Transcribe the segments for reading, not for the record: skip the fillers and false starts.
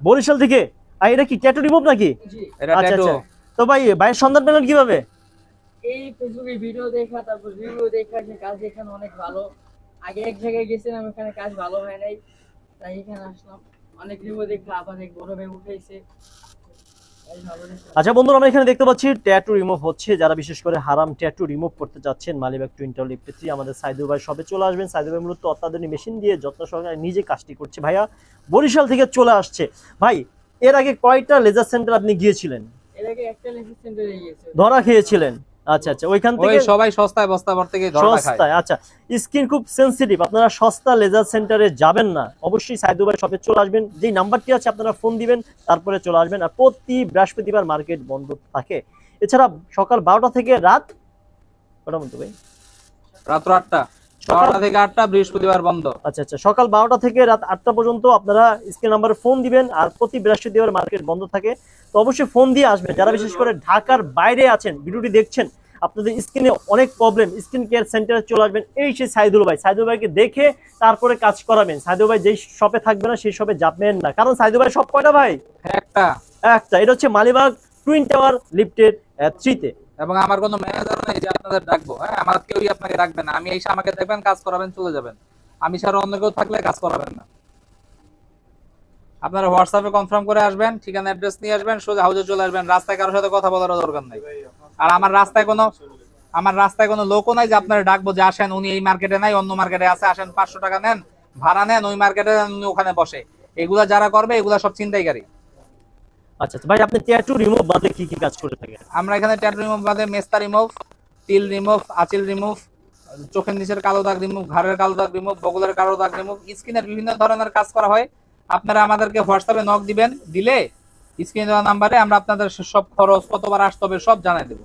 বরিশাল থেকে। আর এটা কি ট্যাটু রিমুভ নাকি? জি। এটা আচ্ছা ট্যাটু। আচ্ছা। তো ভাই ভাইয়ের সন্ধান পেলেন কিভাবে? এই ফেসবুকে ভিডিও দেখা, তারপর রিভিউ দেখা, যে কাজ এখানে অনেক ভালো। আগে এক জায়গায় গেছিলাম, এখানে কাজ ভালো হয় নাই, তাই এখানে আসলাম। অনেক রিভিউ দেখা, আবার এক বড় ভাই উঠাইছে, তাই ভালো দেখলাম। আচ্ছা বন্ধুরা, আমরা এখানে দেখতে পাচ্ছি ট্যাটু রিমুভ হচ্ছে। যারা বিশেষ করে হারাম ট্যাটু রিমুভ করতে চাচ্ছেন, মালিবাগ টুইন টাওয়ার লিফট 3 আমাদের সাইদুল ভাই শপে চলে আসবেন। সাইদুল ভাই মূলত অত্যাধুনিক মেশিন দিয়ে যত্ন সহকারে নিজে কাজটি করছে। ভাইয়া বরিশাল থেকে চলে আসছে। ভাই এর আগে কয়টা লেজার সেন্টার আপনি গিয়েছিলেন? এর আগে একটা লেসের সেন্টারে গিয়েছে। ধরা খেয়েছিলেন? আচ্ছা আচ্ছা, ওইখান ওই থেকে সবাই সস্তায় বস্তা ভর থেকে ধরা খায়। সস্তায়। আচ্ছা, স্কিন খুব সেনসিটিভ, আপনারা সস্তা লেজার সেন্টারে যাবেন না, অবশ্যই সাইদুল ভাই শপে চলে আসবেন। যেই নাম্বারটি আছে আপনারা ফোন দিবেন, তারপরে চলে আসবেন। আর প্রতি বৃহস্পতিবার মার্কেট বন্ধ থাকে। এছাড়া সকাল 12টা থেকে রাত কটার মধ্যে ভাই? রাত 8টা, 12টা থেকে 8টা, বৃহস্পতিবার বন্ধ। আচ্ছা আচ্ছা, সকাল 12টা থেকে রাত 8টা পর্যন্ত আপনারা স্ক্রিন নাম্বারে ফোন দিবেন। আর প্রতি বৃহস্পতিবার মার্কেট বন্ধ থাকে, তো অবশ্যই ফোন দিয়ে আসবেন। যারা বিশেষ করে ঢাকার বাইরে আছেন, ভিডিওটি দেখছেন, আপনাদের স্কিনে অনেক প্রবলেম, স্কিন কেয়ার সেন্টারে চলে আসবেন। এই সেই সাইদুল ভাই, সাইদুল ভাইকে দেখে তারপরে কাজ করাবেন। সাইদুল ভাই যেই শপে থাকবে না সেই শপে যাবেন না, কারণ সাইদুল ভাই শপ কয়টা ভাই? একটা। একটা। এটা হচ্ছে মালিবাগ টুইন টাওয়ার লিফটের 3-তে। এবং আমার কোনো ম্যানেজার নেই যে আপনাদের ডাকবো। হ্যাঁ, আমার কেউই আপনাকে ডাকবে না। আমি এসে আমাকে দেখবেন, কাজ করাবেন, চলে যাবেন। আমি ছাড়া অন্য কেউ থাকলে কাজ করাবেন না। আপনারা হোয়াটসঅ্যাপে কনফার্ম করে আসবেন, ঠিকানা অ্যাড্রেস নিয়ে আসবেন, সোজা হাউজে চলে আসবেন। রাস্তায় কারোর সাথে কথা বলার দরকার নাই। আর আমার রাস্তায় কোনো লোকও নাই যে আপনারা ডাকবো যে আসেন, উনি এই মার্কেটে নাই, অন্য মার্কেটে আছে, আসেন 500 টাকা নেন, ভাড়া নেন, ওই মার্কেটে উনি ওখানে বসে। এগুলা যারা করবে এগুলা সব ছিনতাইকারী। আচ্ছা আচ্ছা ভাই, আপনি ট্যাটু রিমুভ বাদে কি কি কাজ করে থাকেন? আমরা এখানে ট্যাটু রিমুভ বাদে মেস্তা রিমুভ, তিল রিমুভ, আঁচিল রিমুভ, চোখের নিচের কালো দাগ রিমুভ, ঘাড়ের কালো দাগ রিমুভ, বগলের কালো দাগ রিমুভ, স্কিনের বিভিন্ন ধরনের কাজ করা হয়। আপনারা আমাদেরকে হোয়াটসঅ্যাপে নক দিবেন, দিলে স্ক্রিনে দেওয়া নাম্বারে আমরা আপনাদের সব খরচ, কতবার আসতে হবে সব জানাই দেব।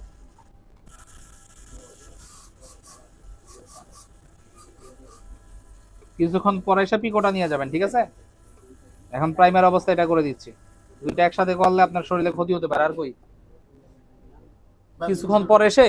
কিছুক্ষণ পরে এসে পিকোটা নিয়ে যাবেন, ঠিক আছে? এখন প্রাইমারি অবস্থা এটা করে দিচ্ছি। দুইটা একসাথে করলে আপনার শরীরে ক্ষতি হতে পারে। আর কই কিছুক্ষণ পরে এসে